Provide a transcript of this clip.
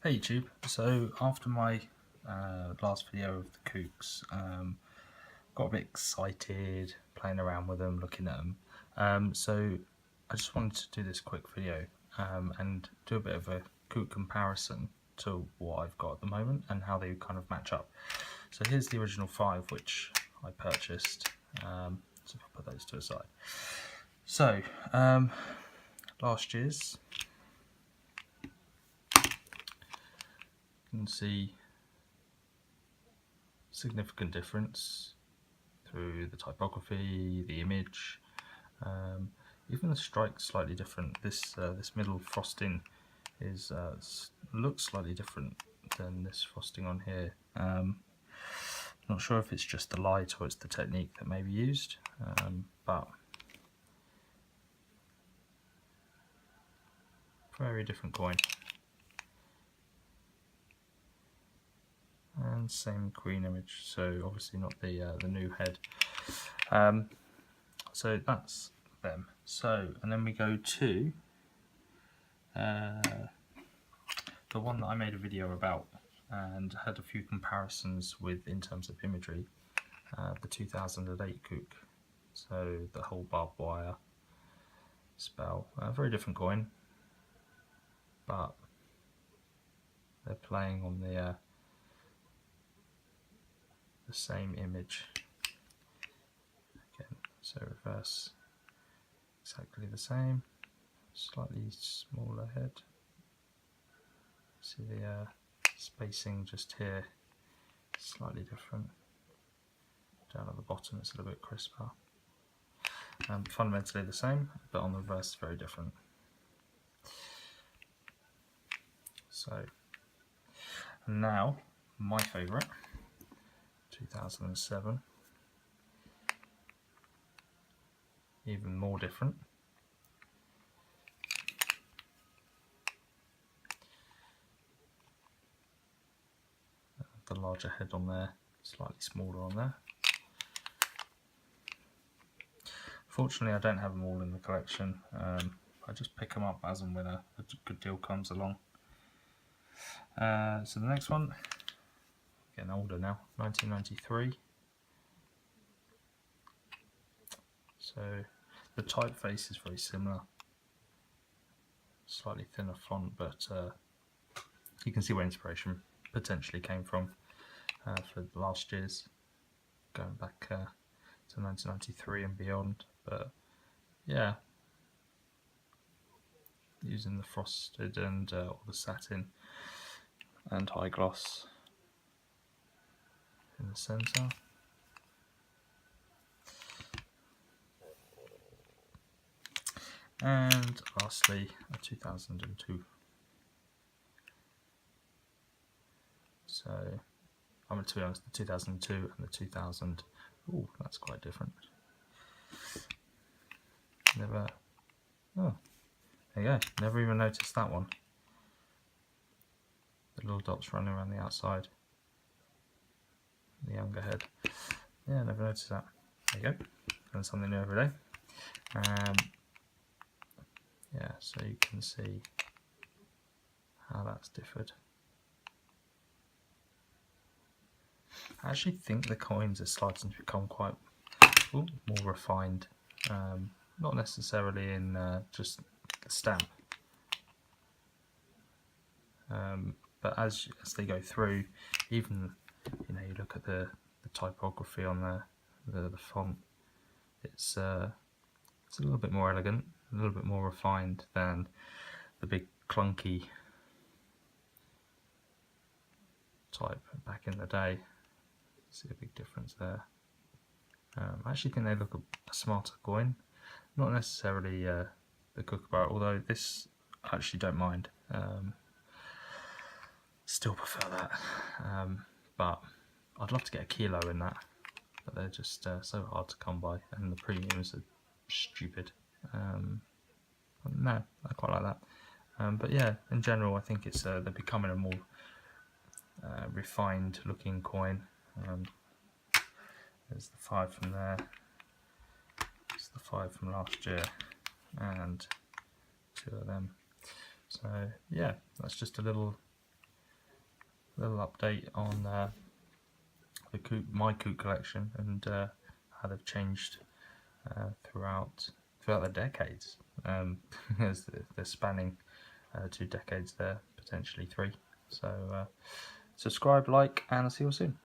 Hey YouTube, so after my last video of the Kooks, got a bit excited playing around with them, looking at them, so I just wanted to do this quick video and do a bit of a Kook comparison to what I've got at the moment and how they kind of match up. So here's the original 5 which I purchased, so if I put those to the side. So last year's, you can see significant difference through the typography, the image, even the strike's slightly different. This middle frosting is looks slightly different than this frosting on here. Not sure if it's just the light or it's the technique that may be used, but very different coin. And same queen image, so obviously not the new head. So that's them. So, and then we go to the one that I made a video about and had a few comparisons with in terms of imagery, the 2008 Kook. So the whole barbed wire spell, very different coin, but they're playing on the same image. Again, so reverse, exactly the same, slightly smaller head. See the spacing just here, slightly different. Down at the bottom it's a little bit crisper. Fundamentally the same, but on the reverse very different. So, and now my favourite, 2007, even more different. The larger head on there, slightly smaller on there. Fortunately I don't have them all in the collection, I just pick them up as and when a good deal comes along. So the next one, getting older now, 1993. So the typeface is very similar, slightly thinner font, but you can see where inspiration potentially came from for last year's, going back to 1993 and beyond. But yeah, using the frosted and all the satin and high gloss in the centre. And lastly, a 2002. So, to be honest, the 2002 and the 2000, ooh, that's quite different. Never, oh, there you go, never even noticed that one. The little dots running around the outside. The younger head. Yeah, never noticed that. There you go, learn something new every day. Yeah, so you can see how that's differed. I actually think the coins are starting to become quite more refined, not necessarily in just the stamp, but as they go through, even you look at the typography on the font, it's a little bit more elegant, a little bit more refined than the big clunky type back in the day. See a big difference there. I actually think they look a smarter coin, not necessarily the Kookaburra, although this I actually don't mind. Still prefer that, but I'd love to get a kilo in that, but they're just so hard to come by, and the premiums are stupid. No, I quite like that. But yeah, in general, I think it's they're becoming a more refined looking coin. There's the 5 from there, there's the 5 from last year, and 2 of them. So yeah, that's just a little little update on my kook collection and how they've changed throughout the decades. As they're spanning 2 decades there, potentially 3. So subscribe, like, and I'll see you all soon.